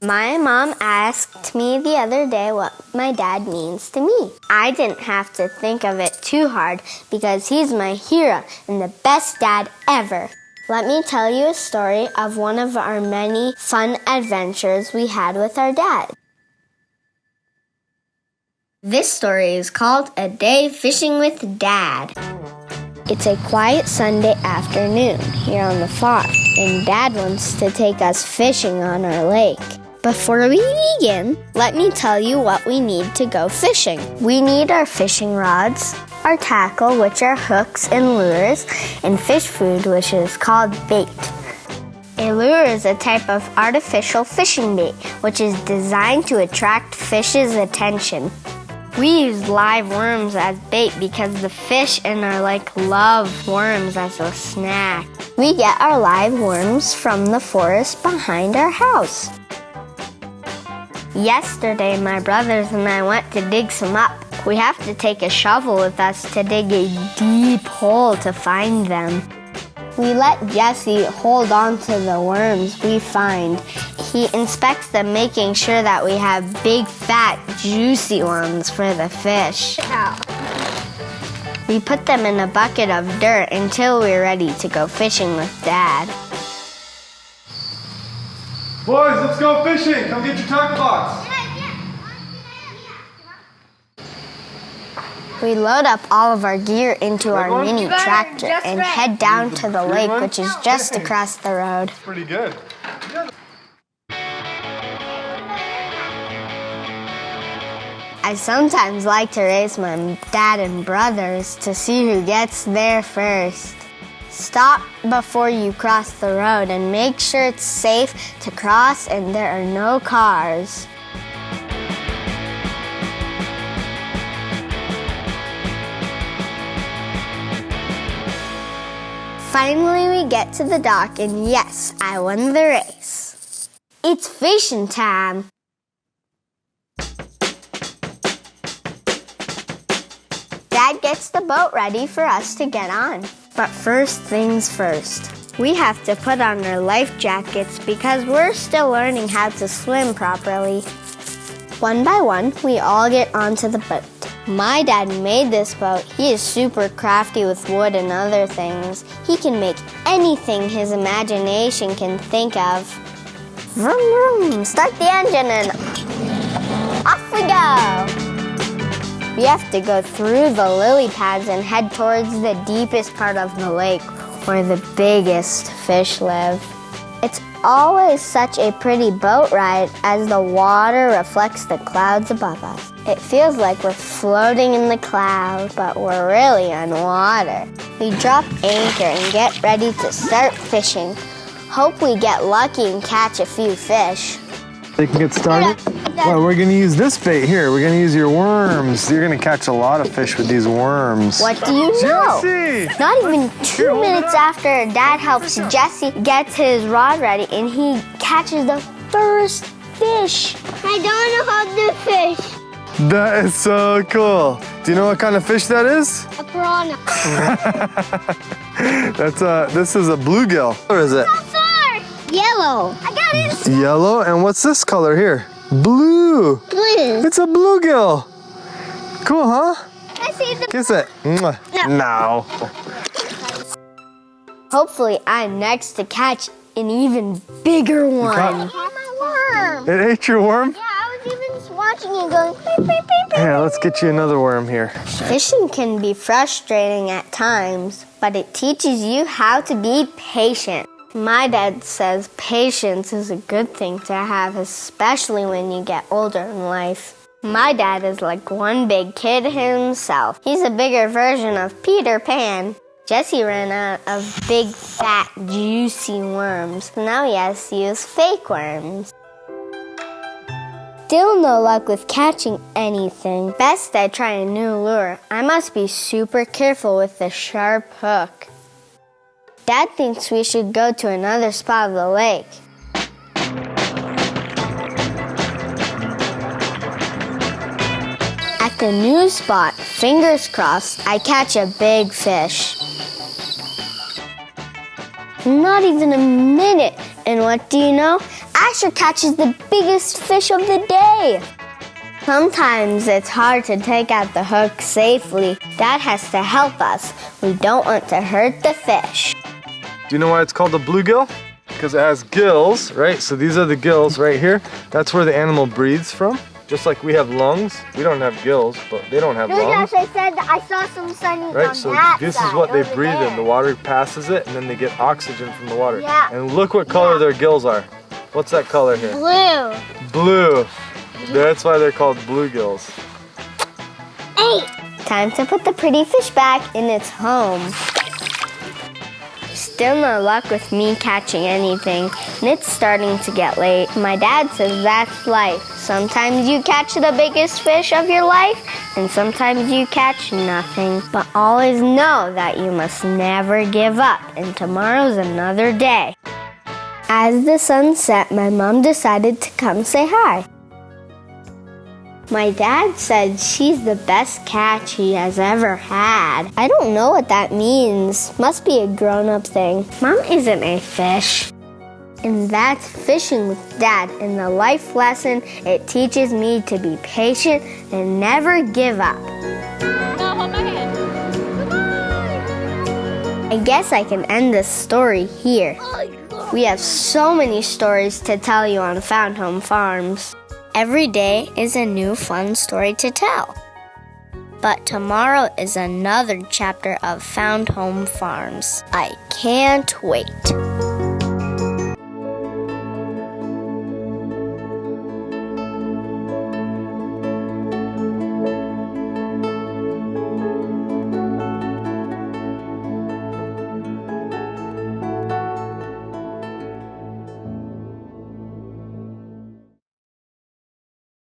My mom asked me the other day what my dad means to me. I didn't have to think of it too hard because he's my hero and the best dad ever. Let me tell you a story of one of our many fun adventures we had with our dad. This story is called A Day Fishing with Dad. It's a quiet Sunday afternoon here on the farm, and Dad wants to take us fishing on our lake. Before we begin, let me tell you what we need to go fishing. We need our fishing rods, our tackle, which are hooks and lures, and fish food, which is called bait. A lure is a type of artificial fishing bait, which is designed to attract fish's attention. We use live worms as bait because the fish in our lake love worms as a snack. We get our live worms from the forest behind our house. Yesterday, my brothers and I went to dig some up. We have to take a shovel with us to dig a deep hole to find them. We let Jesse hold on to the worms we find. He inspects them, making sure that we have big, fat, juicy ones for the fish. We put them in a bucket of dirt until we're ready to go fishing with Dad. Boys, let's go fishing. Come get your tackle box. We load up all of our gear into our mini tractor and head down to the lake, which is just across the road. Pretty good. I sometimes like to race my dad and brothers to see who gets there first. Stop before you cross the road and make sure it's safe to cross and there are no cars. Finally, we get to the dock, and yes, I won the race. It's fishing time. Dad gets the boat ready for us to get on. But first things first, we have to put on our life jackets because we're still learning how to swim properly. One by one, we all get onto the boat. My dad made this boat. He is super crafty with wood and other things. He can make anything his imagination can think of. Vroom, vroom, start the engine and off we go! We have to go through the lily pads and head towards the deepest part of the lake where the biggest fish live. It's always such a pretty boat ride as the water reflects the clouds above us. It feels like we're floating in the clouds, but we're really on water. We drop anchor and get ready to start fishing. Hope we get lucky and catch a few fish. They can get started? Well, we're going to use this bait here. We're going to use your worms. You're going to catch a lot of fish with these worms. What do you know? Jesse! Not even 2 minutes after Dad helps Jesse get his rod ready and he catches the first fish. I don't know how to fish. That is so cool. Do you know what kind of fish that is? A piranha. This is a bluegill. What is it? Yellow. I got it. Yellow, and what's this color here? Blue. Blue. It's a bluegill. Cool, huh? I see the... Kiss it. Mwah. No. Hopefully I'm next to catch an even bigger one. It ate your worm? Yeah, I was even watching it going beep, beep, beep, beep. Here, let's get you another worm here. Fishing can be frustrating at times, but it teaches you how to be patient. My dad says patience is a good thing to have, especially when you get older in life. My dad is like one big kid himself. He's a bigger version of Peter Pan. Jesse ran out of big, fat, juicy worms. Now he has to use fake worms. Still no luck with catching anything. Best I try a new lure. I must be super careful with the sharp hook. Dad thinks we should go to another spot of the lake. At the new spot, fingers crossed, I catch a big fish. Not even a minute, and what do you know? Asher catches the biggest fish of the day. Sometimes it's hard to take out the hook safely. Dad has to help us. We don't want to hurt the fish. Do you know why it's called a bluegill? Because it has gills, right? So these are the gills right here. That's where the animal breathes from. Just like we have lungs, we don't have gills, but they don't have lungs. Yes, I said I saw some sunnies Right, on so that this side, is what they over breathe there. in. The water passes it, and then they get oxygen from the water. Yeah. And look what color their gills are. What's that color here? Blue. Blue. That's why they're called bluegills. Time to put the pretty fish back in its home. Still no luck with me catching anything, and it's starting to get late. My dad says that's life. Sometimes you catch the biggest fish of your life, and sometimes you catch nothing. But always know that you must never give up, and tomorrow's another day. As the sun set, my mom decided to come say hi. My dad said she's the best catch he has ever had. I don't know what that means. Must be a grown-up thing. Mom isn't a fish. And that's fishing with Dad. And the life lesson it teaches me to be patient and never give up. No, hold my hand. I guess I can end this story here. We have so many stories to tell you on Found Home Farms. Every day is a new fun story to tell. But tomorrow is another chapter of Found Home Farms. I can't wait.